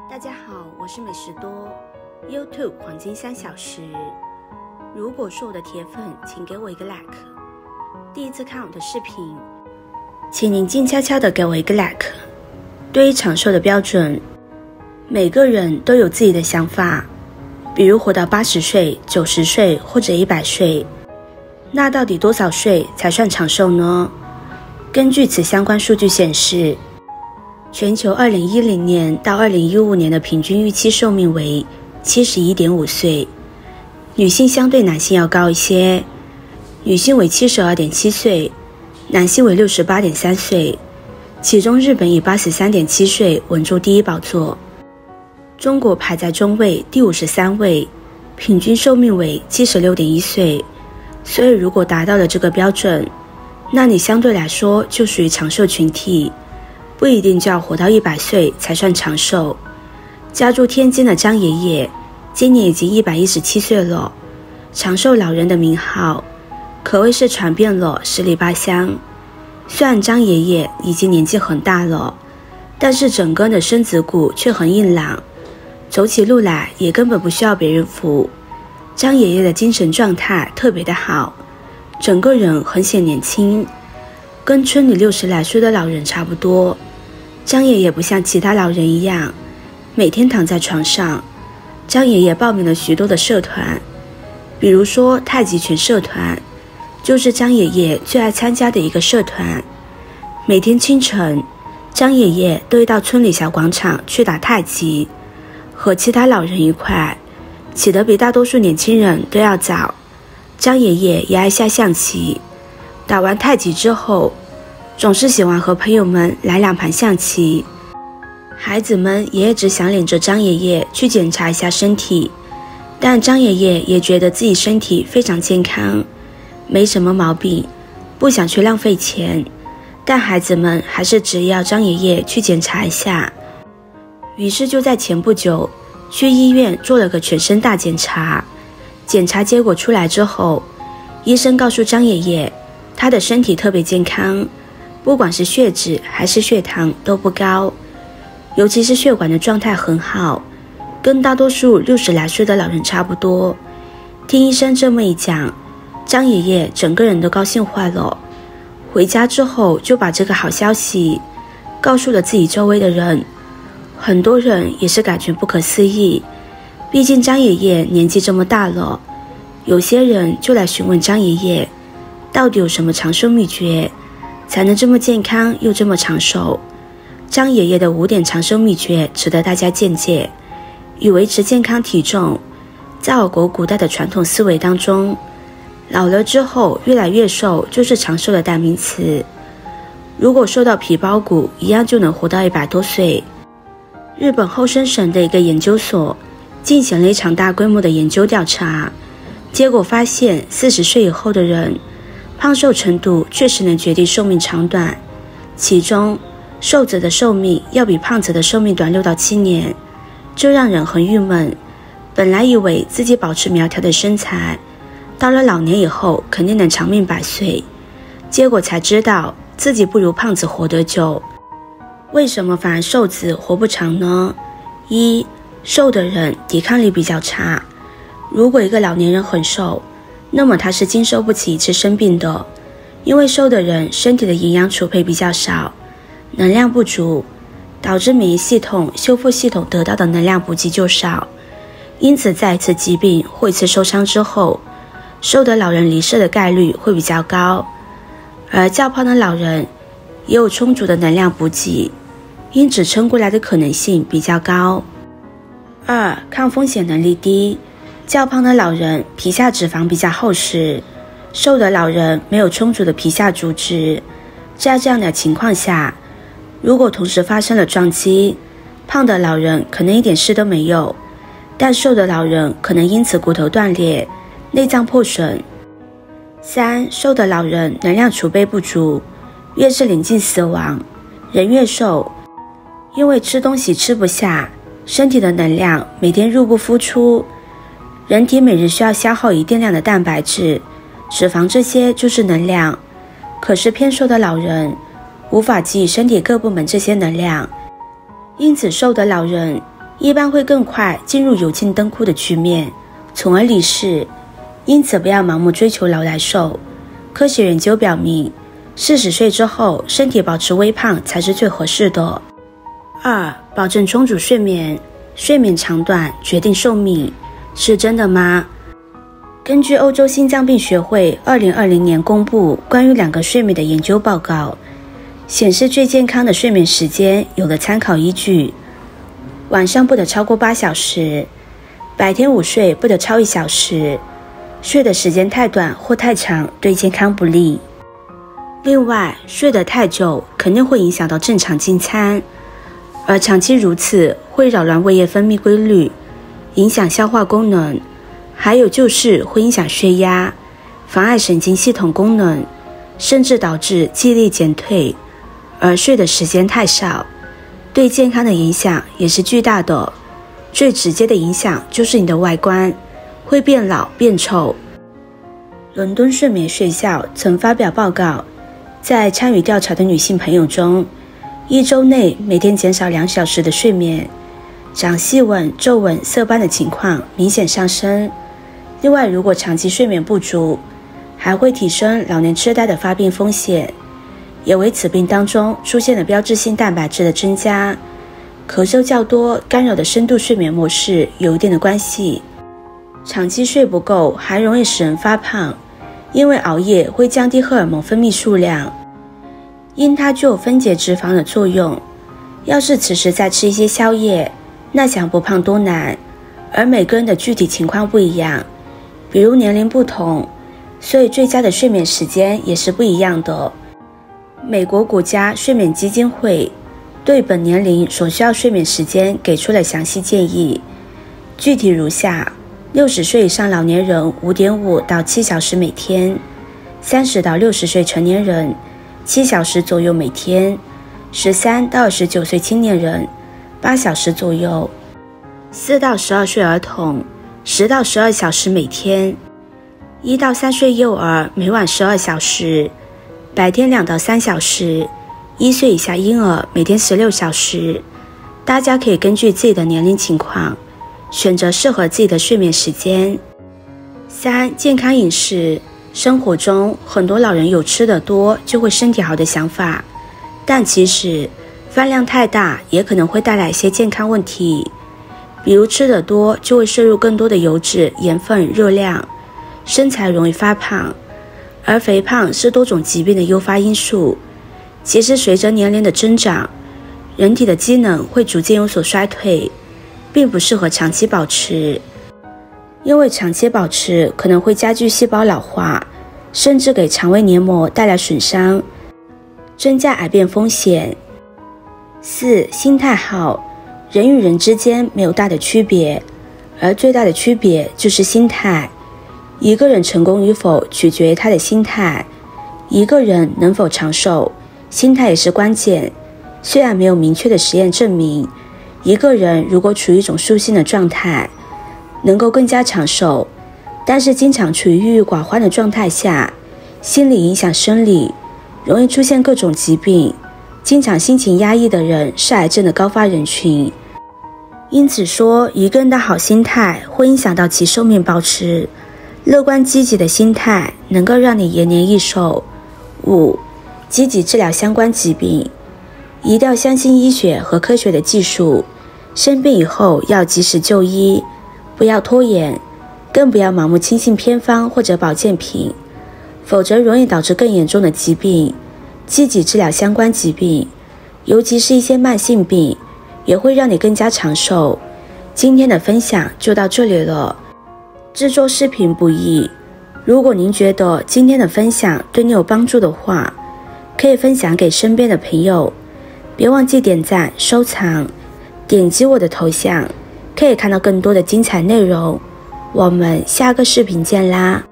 大家好，我是美食多 YouTube 黄金3小时。如果是我的铁粉，请给我一个 like。第一次看我的视频，请您静悄悄地给我一个 like。对于长寿的标准，每个人都有自己的想法，比如活到80岁、90岁或者100岁。那到底多少岁才算长寿呢？根据此相关数据显示，全球2010年到2015年的平均预期寿命为 71.5 岁，女性相对男性要高一些，女性为 72.7 岁，男性为 68.3 岁，其中日本以 83.7 岁稳住第一宝座，中国排在中位第53位，平均寿命为 76.1 岁。所以如果达到了这个标准，那你相对来说就属于长寿群体，不一定就要活到100岁才算长寿。家住天津的张爷爷今年已经117岁了，长寿老人的名号可谓是传遍了十里八乡。虽然张爷爷已经年纪很大了，但是整个人的身子骨却很硬朗，走起路来也根本不需要别人扶。张爷爷的精神状态特别的好，整个人很显年轻，跟村里60来岁的老人差不多。张爷爷不像其他老人一样每天躺在床上，张爷爷报名了许多的社团，比如说太极拳社团，就是张爷爷最爱参加的一个社团。每天清晨，张爷爷都会到村里小广场去打太极，和其他老人一块，起得比大多数年轻人都要早。张爷爷也爱下象棋，打完太极之后总是喜欢和朋友们来2盘象棋。孩子们也只想领着张爷爷去检查一下身体，但张爷爷也觉得自己身体非常健康，没什么毛病，不想去浪费钱，但孩子们还是执意要张爷爷去检查一下。于是就在前不久去医院做了个全身大检查，检查结果出来之后，医生告诉张爷爷他的身体特别健康，不管是血脂还是血糖都不高，尤其是血管的状态很好，跟大多数60来岁的老人差不多。听医生这么一讲，张爷爷整个人都高兴坏了，回家之后就把这个好消息告诉了自己周围的人。很多人也是感觉不可思议，毕竟张爷爷年纪这么大了，有些人就来询问张爷爷到底有什么长寿秘诀才能这么健康又这么长寿。张爷爷的5点长寿秘诀值得大家见解。以维持健康体重，在我国古代的传统思维当中，老了之后越来越瘦就是长寿的代名词。如果瘦到皮包骨，一样就能活到100多岁。日本厚生省的一个研究所进行了一场大规模的研究调查，结果发现40岁以后的人胖瘦程度确实能决定寿命长短，其中瘦者的寿命要比胖者的寿命短6到7年，这让人很郁闷。本来以为自己保持苗条的身材，到了老年以后肯定能长命100岁，结果才知道自己不如胖子活得久。为什么反而瘦子活不长呢？一，瘦的人抵抗力比较差。如果一个老年人很瘦，那么他是经受不起一次生病的，因为瘦的人身体的营养储备比较少，能量不足，导致免疫系统、修复系统得到的能量补给就少，因此在一次疾病或一次受伤之后，瘦的老人离世的概率会比较高。而较胖的老人也有充足的能量补给，因此撑过来的可能性比较高。二，抗风险能力低。较胖的老人皮下脂肪比较厚实，瘦的老人没有充足的皮下组织。在这样的情况下，如果同时发生了撞击，胖的老人可能一点事都没有，但瘦的老人可能因此骨头断裂、内脏破损。三，瘦的老人能量储备不足，越是临近死亡，人越瘦，因为吃东西吃不下，身体的能量每天入不敷出，人体每日需要消耗一定量的蛋白质、脂肪，这些就是能量。可是偏瘦的老人无法给予身体各部门这些能量，因此瘦的老人一般会更快进入油尽灯枯的局面，从而离世。因此不要盲目追求老来瘦。科学研究表明，40岁之后身体保持微胖才是最合适的。2. 保证充足睡眠，睡眠长短决定寿命，是真的吗？根据欧洲心脏病学会2020年公布关于2个睡眠的研究报告，显示最健康的睡眠时间有了参考依据：晚上不得超过8小时，白天午睡不得超1小时，睡的时间太短或太长对健康不利。另外，睡得太久肯定会影响到正常进餐，而长期如此会扰乱胃液分泌规律，影响消化功能，还有就是会影响血压，妨碍神经系统功能，甚至导致记忆力减退。而睡的时间太少，对健康的影响也是巨大的。最直接的影响就是你的外观会变老变丑。伦敦睡眠学校曾发表报告，在参与调查的女性朋友中，1周内每天减少2小时的睡眠，长细纹、皱纹、色斑的情况明显上升。另外，如果长期睡眠不足，还会提升老年痴呆的发病风险，也为此病当中出现了标志性蛋白质的增加。咳嗽较多干扰的深度睡眠模式有一定的关系。长期睡不够还容易使人发胖，因为熬夜会降低荷尔蒙分泌数量，因它具有分解脂肪的作用。要是此时再吃一些宵夜，那想不胖多难。而每个人的具体情况不一样，比如年龄不同，所以最佳的睡眠时间也是不一样的。美国国家睡眠基金会对本年龄所需要睡眠时间给出了详细建议，具体如下：60岁以上老年人 5.5 到7小时每天，30到60岁成年人7小时左右每天，13到29岁青年人8小时左右，4到12岁儿童10到12小时每天，1到3岁幼儿每晚12小时，白天2到3小时，1岁以下婴儿每天16小时。大家可以根据自己的年龄情况选择适合自己的睡眠时间。3. 健康饮食。生活中很多老人有吃得多就会身体好的想法，但其实饭量太大也可能会带来一些健康问题，比如吃得多就会摄入更多的油脂、盐分、热量，身材容易发胖。而肥胖是多种疾病的诱发因素。其实随着年龄的增长，人体的机能会逐渐有所衰退，并不适合长期保持，因为长期保持可能会加剧细胞老化，甚至给肠胃黏膜带来损伤，增加癌变风险。4. 心态好。人与人之间没有大的区别，而最大的区别就是心态。一个人成功与否取决于他的心态，一个人能否长寿，心态也是关键。虽然没有明确的实验证明，一个人如果处于一种舒心的状态，能够更加长寿，但是经常处于郁郁寡欢的状态下，心理影响生理，容易出现各种疾病。经常心情压抑的人是癌症的高发人群。因此说，一个人的好心态会影响到其寿命保持。乐观积极的心态能够让你延年益寿。5. 积极治疗相关疾病。一定要相信医学和科学的技术，生病以后要及时就医，不要拖延，更不要盲目轻信偏方或者保健品，否则容易导致更严重的疾病。积极治疗相关疾病，尤其是一些慢性病，也会让你更加长寿。今天的分享就到这里了。制作视频不易，如果您觉得今天的分享对你有帮助的话，可以分享给身边的朋友，别忘记点赞、收藏，点击我的头像，可以看到更多的精彩内容。我们下个视频见啦！